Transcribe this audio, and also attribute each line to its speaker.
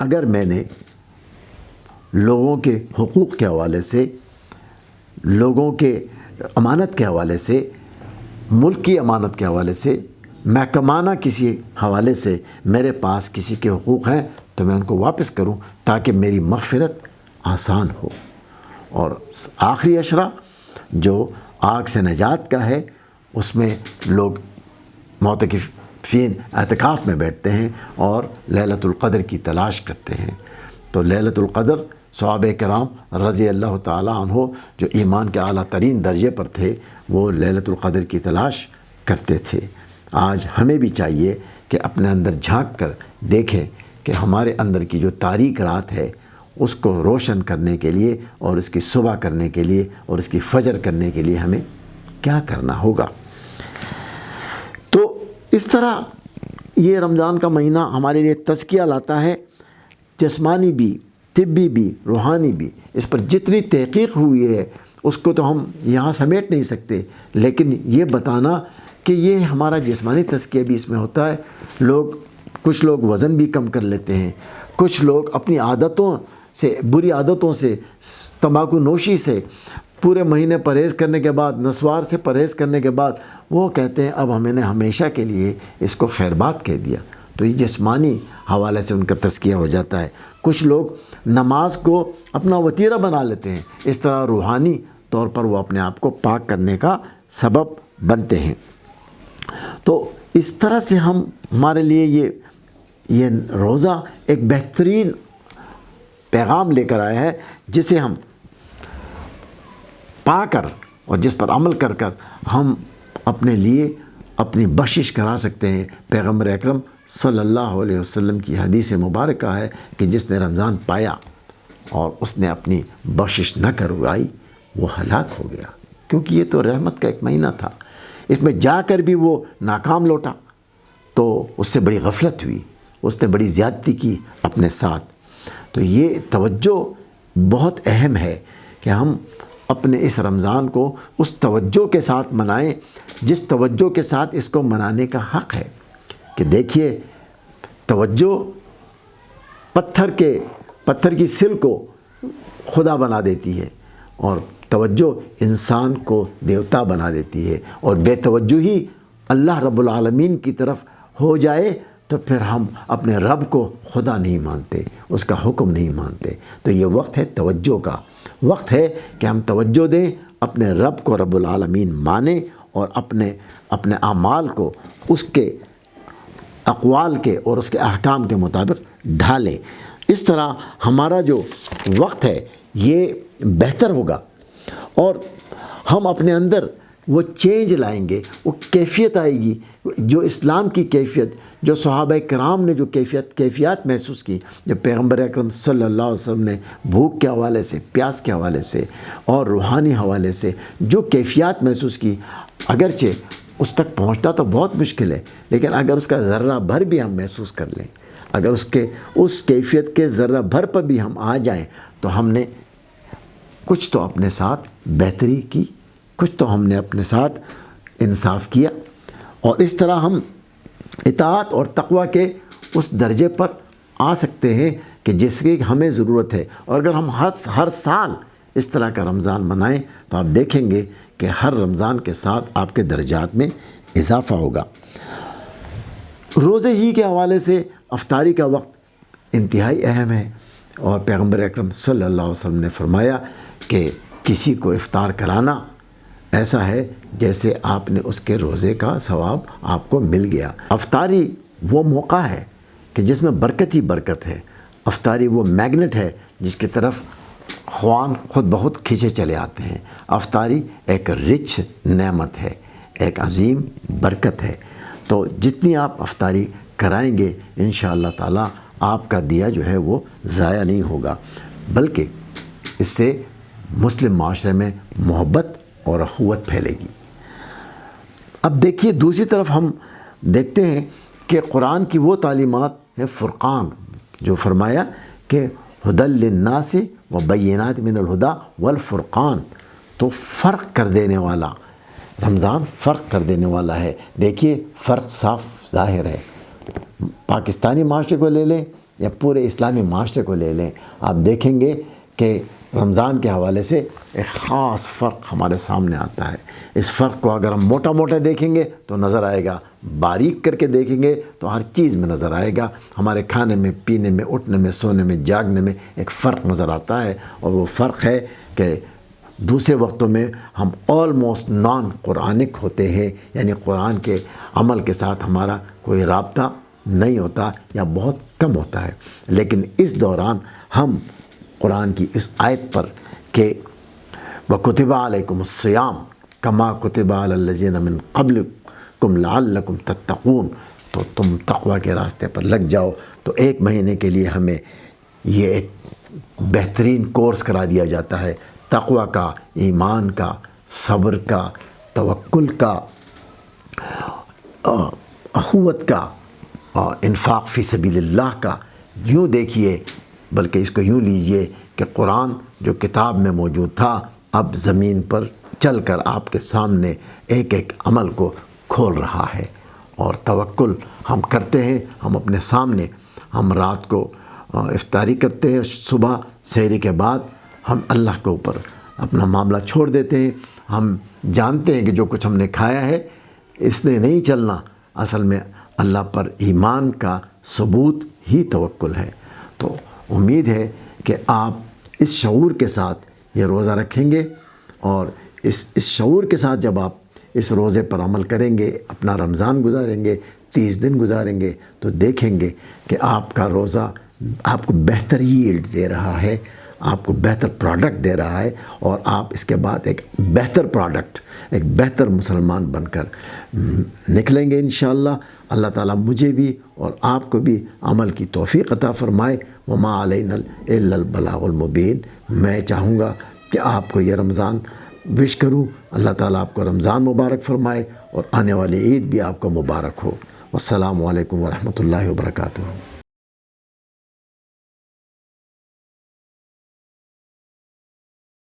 Speaker 1: اگر میں نے لوگوں کے حقوق کے حوالے سے، لوگوں کے امانت کے حوالے سے، ملک کی امانت کے حوالے سے، محکمانہ کسی حوالے سے میرے پاس کسی کے حقوق ہیں تو میں ان کو واپس کروں تاکہ میری مغفرت آسان ہو۔ اور آخری عشرہ جو آگ سے نجات کا ہے، اس میں لوگ معتکفین اعتکاف میں بیٹھتے ہیں اور لیلۃ القدر کی تلاش کرتے ہیں۔ تو لیلۃ القدر صحابہ کرام رضی اللہ تعالیٰ عنہ جو ایمان کے اعلیٰ ترین درجے پر تھے، وہ لیلۃ القدر کی تلاش کرتے تھے۔ آج ہمیں بھی چاہیے کہ اپنے اندر جھانک کر دیکھیں کہ ہمارے اندر کی جو تاریک رات ہے اس کو روشن کرنے کے لیے اور اس کی صبح کرنے کے لیے اور اس کی فجر کرنے کے لیے ہمیں کیا کرنا ہوگا۔ تو اس طرح یہ رمضان کا مہینہ ہمارے لیے تزکیہ لاتا ہے، جسمانی بھی، طبی بھی، روحانی بھی۔ اس پر جتنی تحقیق ہوئی ہے اس کو تو ہم یہاں سمیٹ نہیں سکتے، لیکن یہ بتانا کہ یہ ہمارا جسمانی تزکیہ بھی اس میں ہوتا ہے۔ کچھ لوگ وزن بھی کم کر لیتے ہیں، کچھ لوگ اپنی عادتوں سے، بری عادتوں سے، تمباکو نوشی سے پورے مہینے پرہیز کرنے کے بعد، نسوار سے پرہیز کرنے کے بعد وہ کہتے ہیں اب ہمیں نے ہمیشہ کے لیے اس کو خیر بات کہہ دیا۔ تو یہ جسمانی حوالے سے ان کا تزکیہ ہو جاتا ہے۔ کچھ لوگ نماز کو اپنا وتیرہ بنا لیتے ہیں، اس طرح روحانی طور پر وہ اپنے آپ کو پاک کرنے کا سبب بنتے ہیں۔ تو اس طرح سے ہمارے لیے یہ روزہ ایک بہترین پیغام لے کر آیا ہے، جسے ہم پا کر اور جس پر عمل کر کر ہم اپنے لیے اپنی بخشش کرا سکتے ہیں۔ پیغمبر اکرم صلی اللہ علیہ وسلم کی حدیث مبارکہ ہے کہ جس نے رمضان پایا اور اس نے اپنی بخشش نہ کروائی وہ ہلاک ہو گیا، کیونکہ یہ تو رحمت کا ایک مہینہ تھا۔ اس میں جا کر بھی وہ ناکام لوٹا تو اس سے بڑی غفلت ہوئی، اس نے بڑی زیادتی کی اپنے ساتھ۔ تو یہ توجہ بہت اہم ہے کہ ہم اپنے اس رمضان کو اس توجہ کے ساتھ منائیں جس توجہ کے ساتھ اس کو منانے کا حق ہے۔ کہ دیکھیے، توجہ پتھر کی سل کو خدا بنا دیتی ہے، اور توجہ انسان کو دیوتا بنا دیتی ہے، اور بے توجہی اللہ رب العالمین کی طرف ہو جائے تو پھر ہم اپنے رب کو خدا نہیں مانتے، اس کا حکم نہیں مانتے۔ تو یہ وقت ہے توجہ کا، وقت ہے کہ ہم توجہ دیں، اپنے رب کو رب العالمین مانیں اور اپنے اعمال کو اس کے اقوال کے اور اس کے احکام کے مطابق ڈھالیں۔ اس طرح ہمارا جو وقت ہے یہ بہتر ہوگا اور ہم اپنے اندر وہ چینج لائیں گے، وہ کیفیت آئے گی، جو اسلام کی کیفیت، جو صحابہ کرام نے جو کیفیات محسوس کی، جو پیغمبر اکرم صلی اللہ علیہ وسلم نے بھوک کے حوالے سے، پیاس کے حوالے سے اور روحانی حوالے سے جو کیفیات محسوس کی، اگرچہ اس تک پہنچنا تو بہت مشکل ہے، لیکن اگر اس کا ذرہ بھر بھی ہم محسوس کر لیں، اگر اس کیفیت کے ذرہ بھر پر بھی ہم آ جائیں تو ہم نے کچھ تو اپنے ساتھ بہتری کی، کچھ تو ہم نے اپنے ساتھ انصاف کیا، اور اس طرح ہم اطاعت اور تقوی کے اس درجے پر آ سکتے ہیں کہ جس کی ہمیں ضرورت ہے۔ اور اگر ہم ہر سال اس طرح کا رمضان منائیں تو آپ دیکھیں گے کہ ہر رمضان کے ساتھ آپ کے درجات میں اضافہ ہوگا۔ روزے ہی کے حوالے سے افطاری کا وقت انتہائی اہم ہے، اور پیغمبر اکرم صلی اللہ علیہ وسلم نے فرمایا کہ کسی کو افطار کرانا ایسا ہے جیسے آپ نے اس کے روزے کا ثواب آپ کو مل گیا۔ افطاری وہ موقع ہے کہ جس میں برکت ہی برکت ہے، افطاری وہ میگنٹ ہے جس کی طرف خوان خود بہت کھینچے چلے آتے ہیں۔ افطاری ایک رچ نعمت ہے، ایک عظیم برکت ہے۔ تو جتنی آپ افطاری کرائیں گے انشاءاللہ تعالیٰ آپ کا دیا جو ہے وہ ضائع نہیں ہوگا، بلکہ اس سے مسلم معاشرے میں محبت اور اخوت پھیلے گی۔ اب دیکھیے، دوسری طرف ہم دیکھتے ہیں کہ قرآن کی وہ تعلیمات ہیں فرقان، جو فرمایا کہ ہدی للناس وبینات من الہدی والفرقان، تو فرق کر دینے والا رمضان، فرق کر دینے والا ہے۔ دیکھیے فرق صاف ظاہر ہے، پاکستانی معاشرے کو لے لیں یا پورے اسلامی معاشرے کو لے لیں، آپ دیکھیں گے کہ رمضان کے حوالے سے ایک خاص فرق ہمارے سامنے آتا ہے۔ اس فرق کو اگر ہم موٹا موٹا دیکھیں گے تو نظر آئے گا، باریک کر کے دیکھیں گے تو ہر چیز میں نظر آئے گا۔ ہمارے کھانے میں، پینے میں، اٹھنے میں، سونے میں، جاگنے میں ایک فرق نظر آتا ہے، اور وہ فرق ہے کہ دوسرے وقتوں میں ہم آلموسٹ نان قرآنک ہوتے ہیں، یعنی قرآن کے عمل کے ساتھ ہمارا کوئی رابطہ نہیں ہوتا یا بہت کم ہوتا ہے، لیکن اس دوران ہم قرآن کی اس آیت پر کہ وَكُتِبَ عَلَيْكُمُ الصِّيَامُ كَمَا كُتِبَ عَلَى الَّذِينَ مِن قَبْلِكُمْ لَعَلَّكُمْ تَتَّقُونَ، تو تم تقوی کے راستے پر لگ جاؤ۔ تو ایک مہینے کے لیے ہمیں یہ ایک بہترین کورس کرا دیا جاتا ہے، تقوی کا، ایمان کا، صبر کا، توکل کا، اخوت کا، انفاق فی سبیل اللہ کا۔ یوں دیکھیے، بلکہ اس کو یوں لیجئے کہ قرآن جو کتاب میں موجود تھا اب زمین پر چل کر آپ کے سامنے ایک ایک عمل کو کھول رہا ہے۔ اور توکل ہم کرتے ہیں، ہم اپنے سامنے، ہم رات کو افطاری کرتے ہیں، صبح سحری کے بعد ہم اللہ کے اوپر اپنا معاملہ چھوڑ دیتے ہیں۔ ہم جانتے ہیں کہ جو کچھ ہم نے کھایا ہے اس نے نہیں چلنا، اصل میں اللہ پر ایمان کا ثبوت ہی توکل ہے۔ تو امید ہے کہ آپ اس شعور کے ساتھ یہ روزہ رکھیں گے، اور اس شعور کے ساتھ جب آپ اس روزے پر عمل کریں گے، اپنا رمضان گزاریں گے، 30 دن گزاریں گے، تو دیکھیں گے کہ آپ کا روزہ آپ کو بہتر ییلڈ دے رہا ہے، آپ کو بہتر پروڈکٹ دے رہا ہے، اور آپ اس کے بعد ایک بہتر پروڈکٹ، ایک بہتر مسلمان بن کر نکلیں گے انشاءاللہ۔ اللہ تعالیٰ مجھے بھی اور آپ کو بھی عمل کی توفیق عطا فرمائے۔ وما علینا الا البلاغ المبین۔ میں چاہوں گا کہ آپ کو یہ رمضان وش کروں، اللہ تعالیٰ آپ کو رمضان مبارک فرمائے، اور آنے والی عید بھی آپ کو مبارک ہو۔ والسلام علیکم ورحمۃ اللہ وبرکاتہ۔